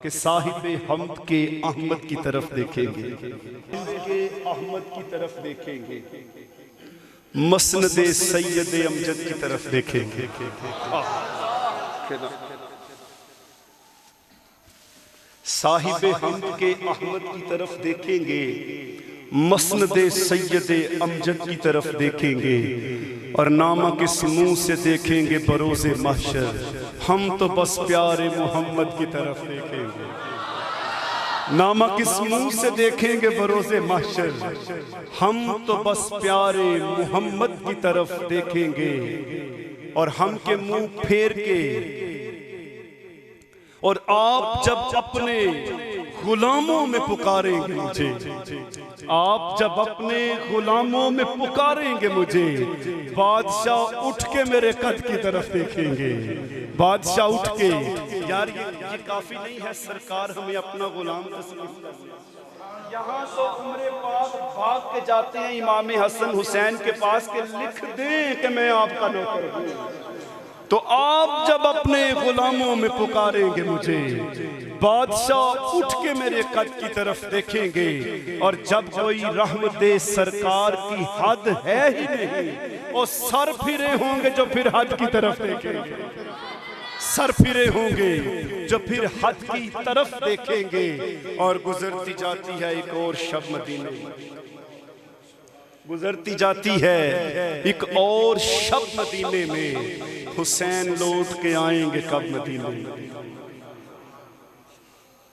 कि साहिबे हमद के अहमद की तरफ देखेंगे, के अहमद की तरफ देखेंगे, मसनदे सैयदे अमजद की तरफ देखेंगे। साहिबे हमद के अहमद की तरफ देखेंगे, मसनदे सैयदे अमजद की तरफ देखेंगे और नामा किस मुंह से देखेंगे बरोज़े महशर। हम तो बस प्यारे मोहम्मद की तरफ देखेंगे। नामा किस मुंह से देखेंगे बरोज़े महशर। हम तो बस प्यारे मोहम्मद की तरफ देखेंगे और हम के मुंह फेर के, और आप जब अपने गुलामों में पुकारेंगे मुझे, आप जब अपने गुलामों में पुकारेंगे मुझे, बादशाह उठ के मेरे कद की तरफ देखेंगे। बादशाह उठ के, यार ये काफी नहीं है सरकार हमें अपना गुलाम तस्लीम। यहाँ तो उम्रे पाक भाग के जाते हैं इमाम हसन हुसैन के पास के लिख दें कि मैं आपका नौकर हूँ। तो आप जब अपने गुलामों में पुकारेंगे मुझे, बादशाह उठ के मेरे कद की तरफ देखेंगे और जब कोई रहमते सरकार की हद है ही नहीं, और सर फिरे होंगे जो फिर हद की तरफ देखेंगे, सर फिरे होंगे जो फिर हद की तरफ देखेंगे। और गुजरती जाती है एक और शब मदीने, गुजरती जाती है एक और शब मदीने में, हुसैन लौट के आएंगे कब मदीने में।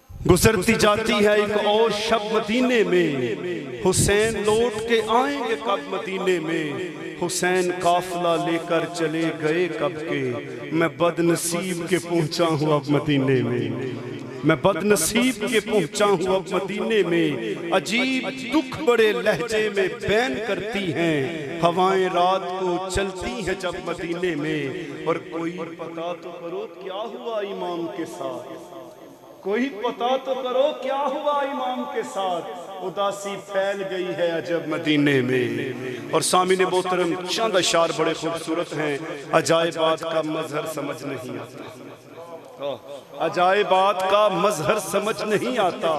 गुजरती जाती है एक और शब मदीने में, हुसैन लौट के आएंगे कब मदीने में। हुसैन काफिला लेकर चले गए कब के, मैं बदनसीब के पहुंचा हूं अब मदीने में, मैं बदनसीब के पहुंचा हूं अब मदीने में। अजीब दुख बड़े लहजे में बैन करती हैं हवाएं रात को चलती हैं जब मदीने में। और कोई पता तो करो क्या हुआ इमाम के साथ, कोई पता तो करो क्या हुआ इमाम के साथ। उदासी फैल गई है अजब मदीने में। और सामने मोहतरम चंद अशार बड़े खूबसूरत हैं। अजायबात का मजहर समझ नहीं आता, अजायबात का मजहर समझ नहीं आता,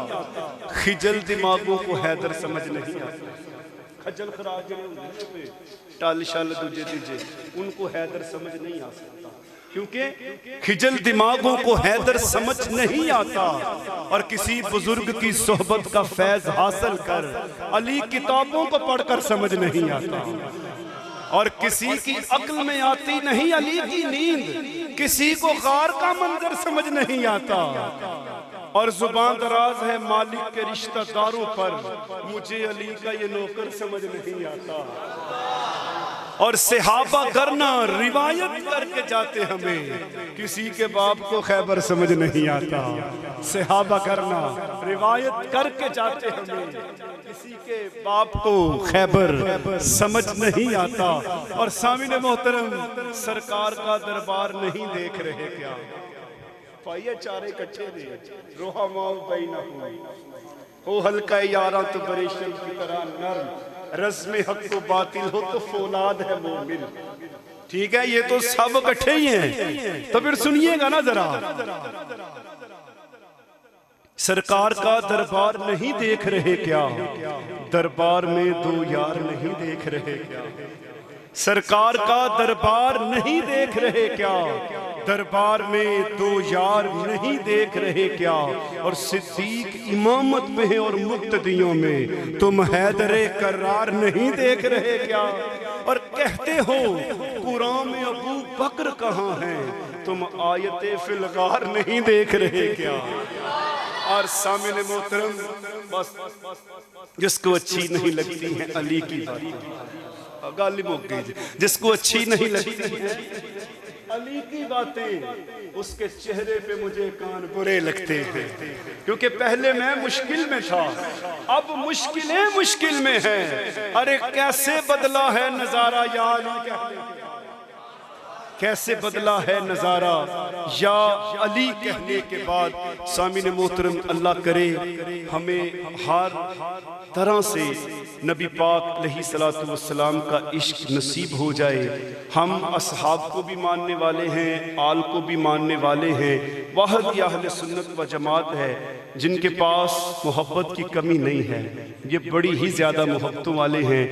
खिजल दिमागों को हैदर समझ नहीं आता। खजल खराब टाल शाल दूजे तीजे उनको हैदर समझ नहीं आ सकता, क्योंकि खिजल दिमागों को हैदर समझ नहीं आता। और किसी बुजुर्ग की सोहबत का फैज हासिल कर अली किताबों को पढ़कर समझ नहीं आता। और किसी की अक्ल में आती नहीं अली की नींद, किसी को गार का मंजर समझ नहीं आता। और जुबान दराज है मालिक के रिश्तेदारों पर, मुझे अली का ये नौकर समझ नहीं आता। और सहाबा करना रिवायत करके जाते हमें, किसी के बाप को खैबर समझ नहीं आता। सहाबा करना रिवायत करके जाते हमें, किसी के बाप को खैबर समझ नहीं आता। और सामने मोहतरम सरकार का दरबार नहीं देख रहे क्या, पाइए चारे इकट्ठे दे रोहा माओ बैना हो हल्का यारा तो बरेशम की तरह नर्म, रस्म हक को बातिल हो तो फौलाद है मोमिन। ठीक है, ये तो सब इकट्ठे ही हैं, तो फिर सुनिएगा ना जरा। सरकार का दरबार नहीं देख रहे क्या, दरबार में दो यार नहीं देख रहे क्या। सरकार का दरबार नहीं देख रहे क्या, दरबार में दो यार नहीं देख रहे क्या। और सिद्दीक इमामत में है और मुक्तदियों में तुम हैदरे करार नहीं देख रहे क्या। और कहते हो कुरान में अबू बकर कहाँ है, तुम आयते फिलगार नहीं देख रहे क्या। और सामने मोहतरम बस जिसको अच्छी नहीं लगती है अली की गाली मुक गई, जिसको अच्छी नहीं लगती है अली की बातें, उसके चेहरे पे मुझे कान बुरे लगते हैं। क्योंकि पहले मैं मुश्किल में था, अब मुश्किलें मुश्किल में हैं। अरे कैसे बदला है नजारा या अली कहने, कैसे बदला है नज़ारा या अली कहने के बाद। सामीन मोहतरम, अल्लाह करे हमें हर तरह से नबी पाक अलैहिस्सलातु वस्सलाम का इश्क नसीब हो जाए। हम असहाब को भी मानने वाले हैं, आल को भी मानने वाले हैं। वाहद अहले सुन्नत व जमात है जिनके पास मोहब्बत की कमी नहीं है। ये बड़ी ही ज़्यादा मोहब्बतों वाले हैं।